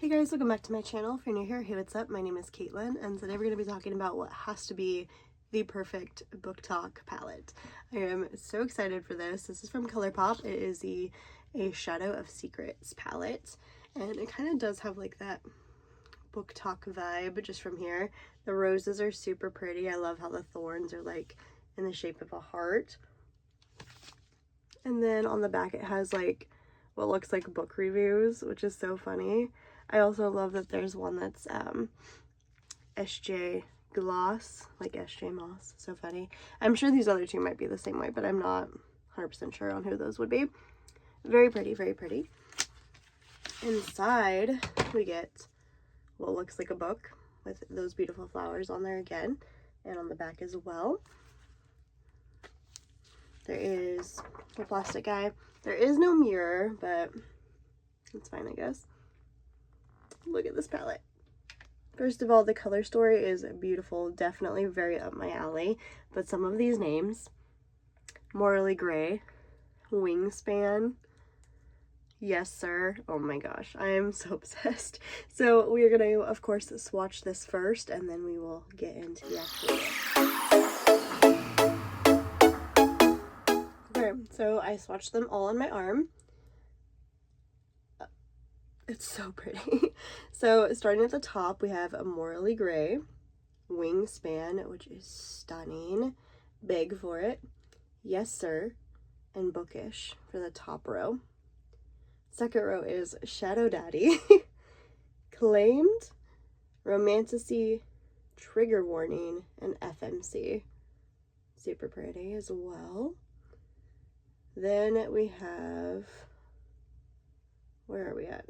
Hey guys, welcome back to my channel. If you're new here, hey, what's up? My name is Caitlin, and today we're going to be talking about what has to be the perfect BookTok palette. I am so excited for this. This is from ColourPop. It is A Shadow of Secrets palette, and it kind of does have like that BookTok vibe just from here. The roses are super pretty. I love how the thorns are like in the shape of a heart. And then on the back it has like what looks like book reviews, which is so funny. I also love that there's one that's SJ gloss, like SJ Moss. So funny. I'm sure these other two might be the same way, but I'm not 100% sure on who those would be. Very pretty, very pretty. Inside, we get what looks like a book with those beautiful flowers on there again, and on the back as well. There is a plastic guy. There is no mirror, but it's fine, I guess. Look at this palette. First of all, the color story is beautiful, definitely very up my alley, but some of these names: Morally Gray, Wingspan, Yes Sir, oh my gosh, I am so obsessed. So we are going to, of course, swatch this first, and then we will get into the actual book. Okay, so I swatched them all on my arm. It's so pretty. So starting at the top, we have a Morally Gray, Wingspan, which is stunning, big for it, Yes Sir, and Bookish for the top row. Second row is Shadow Daddy, Claimed, Romantasy, Trigger Warning, and FMC. Super pretty as well. Then we have, where are we at?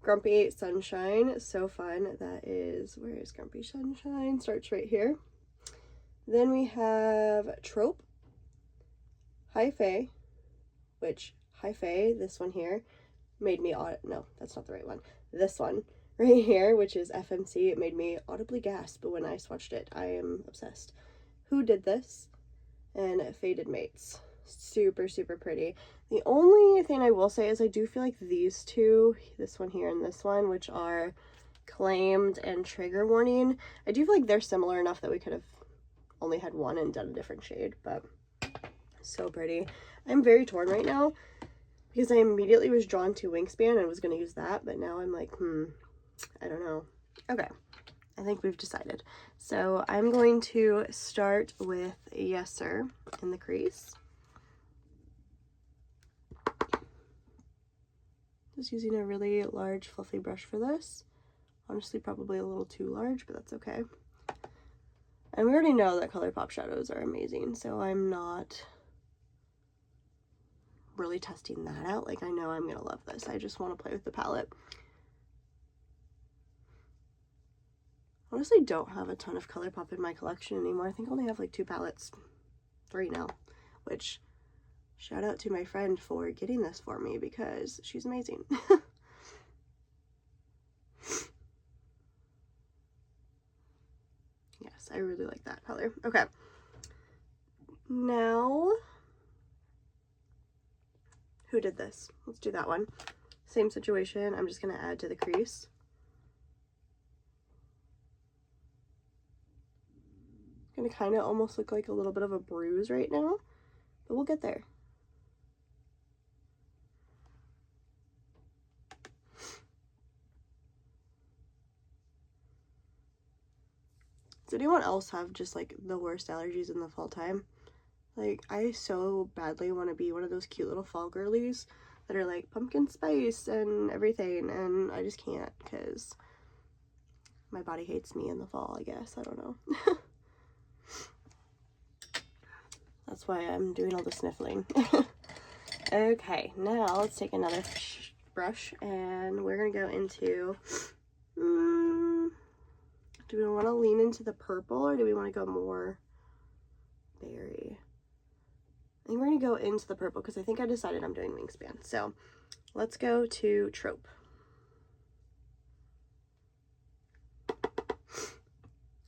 Grumpy Sunshine, so fun. That is, where is Grumpy Sunshine? Starts right here. Then we have Trope, High Fae, which High Fae, this one here, made me no, that's not the right one. This one right here, which is FMC, it made me audibly gasp when I swatched it. I am obsessed. Who Did This? And Faded Mates. Super, super pretty. The only thing I will say is I do feel like these two, this one here and this one, which are Claimed and Trigger Warning, I do feel like they're similar enough that we could have only had one and done a different shade, but so pretty. I'm very torn right now because I immediately was drawn to Wingspan and was going to use that, but now I'm like, I don't know. Okay, I think we've decided. So I'm going to start with Yes Sir in the crease. Just using a really large fluffy brush for this. Honestly, probably a little too large, but that's okay. And we already know that ColourPop shadows are amazing, so I'm not really testing that out. Like, I know I'm gonna love this. I just want to play with the palette. Honestly, don't have a ton of ColourPop in my collection anymore. I think I only have like 2 palettes, 3 now, which shout out to my friend for getting this for me because she's amazing. Yes, I really like that color. Okay, now Who Did This? Let's do that one. Same situation. I'm just gonna add to the crease. Gonna kind of almost look like a little bit of a bruise right now, but we'll get there. Does anyone else have just like the worst allergies in the fall time? Like, I so badly want to be one of those cute little fall girlies that are like pumpkin spice and everything, and I just can't because my body hates me in the fall, I guess. I don't know. That's why I'm doing all the sniffling. Okay, now let's take another brush and we're gonna go into, do we want to lean into the purple or do we want to go more berry? I think we're gonna go into the purple because I think I decided I'm doing Wingspan. So let's go to Trope.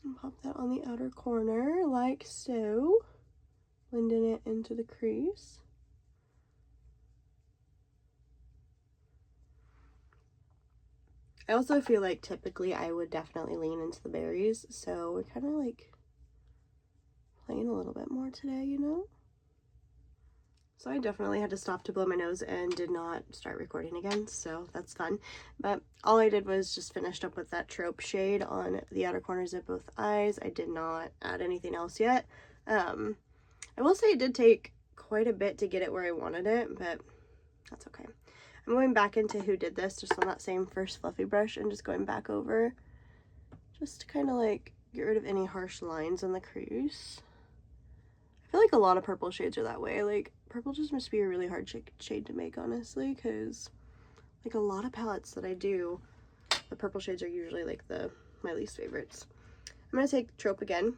And pop that on the outer corner like so. Blending it into the crease. I also feel like typically I would definitely lean into the berries, so we're kind of like playing a little bit more today, you know? So I definitely had to stop to blow my nose and did not start recording again, so that's fun. But all I did was just finished up with that Trope shade on the outer corners of both eyes. I did not add anything else yet. I will say it did take quite a bit to get it where I wanted it, but that's okay. I'm going back into Who Did This, just on that same first fluffy brush, and just going back over just to kind of like get rid of any harsh lines on the crease. I feel like a lot of purple shades are that way. Like, purple just must be a really hard shade to make, honestly, because like a lot of palettes that I do, the purple shades are usually like my least favorites. I'm gonna take Trope again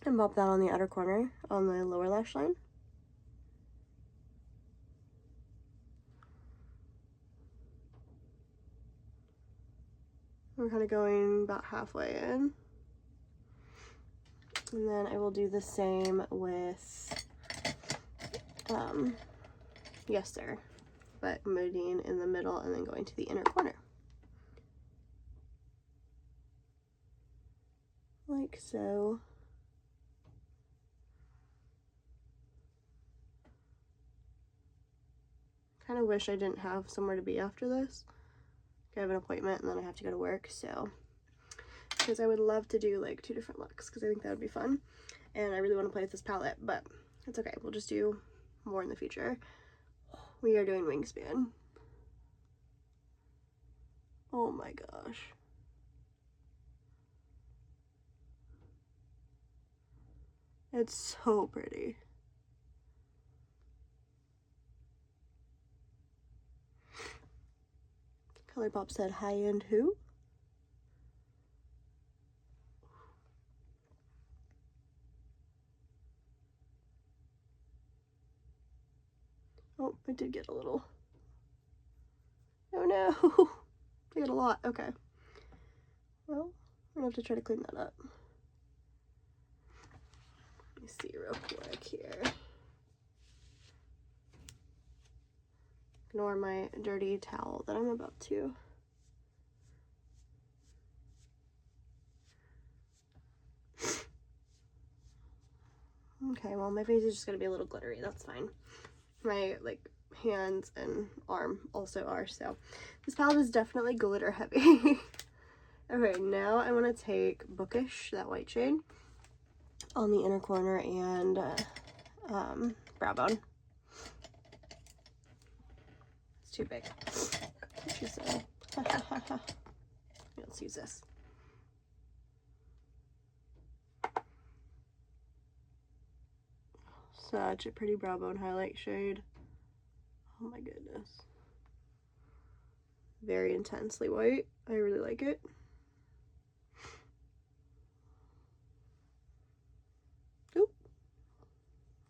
and pop that on the outer corner on the lower lash line. We're kind of going about halfway in. And then I will do the same with Yes Sir, but moving in the middle and then going to the inner corner. Like so. Kind of wish I didn't have somewhere to be after this. I have an appointment and then I have to go to work, so because I would love to do like 2 different looks because I think that would be fun, and I really want to play with this palette, but it's okay, we'll just do more in the future. We are doing Wingspan. Oh my gosh, it's so pretty. ColourPop said high-end who? Oh, I did get a little. Oh no, I got a lot. Okay. Well, we're gonna have to try to clean that up. Let me see real quick here. Ignore my dirty towel that I'm about to. Okay, well my face is just gonna be a little glittery, that's fine. My like hands and arm also are, so this palette is definitely glitter heavy. Okay, now I want to take Bookish, that white shade, on the inner corner and brow bone. It's too big. What you say? Let's use this. Such a pretty brow bone highlight shade. Oh my goodness. Very intensely white. I really like it. Oop.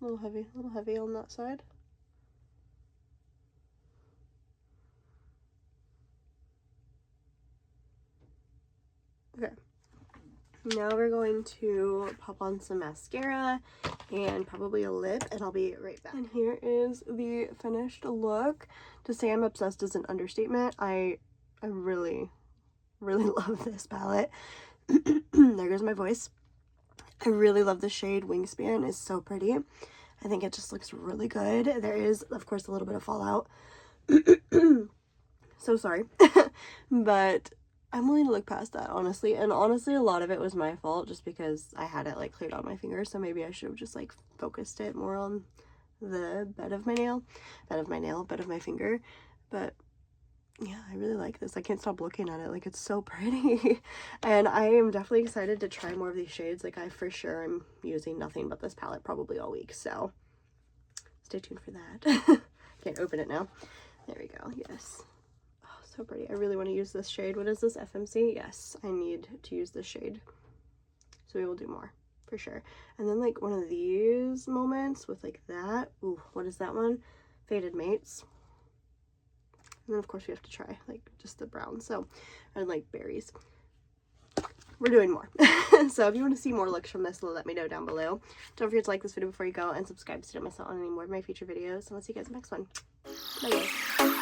A little heavy on that side. Okay. Now we're going to pop on some mascara and probably a lip, and I'll be right back. And here is the finished look. To say I'm obsessed is an understatement. I really, really love this palette. There goes my voice. I really love the shade Wingspan. It's so pretty. I think it just looks really good. There is, of course, a little bit of fallout. So sorry. But I'm willing to look past that, honestly. And honestly, a lot of it was my fault just because I had it like cleared on my fingers. So maybe I should have just like focused it more on the bed of my finger. But yeah, I really like this. I can't stop looking at it. Like, it's so pretty. And I am definitely excited to try more of these shades. Like, I for sure am using nothing but this palette probably all week. So stay tuned for that. Can't open it now. There we go. Yes. So pretty. I really want to use this shade. What is this, FMC? Yes, I need to use this shade. So we will do more for sure. And then like one of these moments with like that. Ooh, what is that one? Faded Mates. And then of course we have to try like just the brown. So, and like berries. We're doing more. So if you want to see more looks from this, let me know down below. Don't forget to like this video before you go and subscribe so you don't miss out on any more of my future videos. And I'll see you guys in the next one. Bye guys.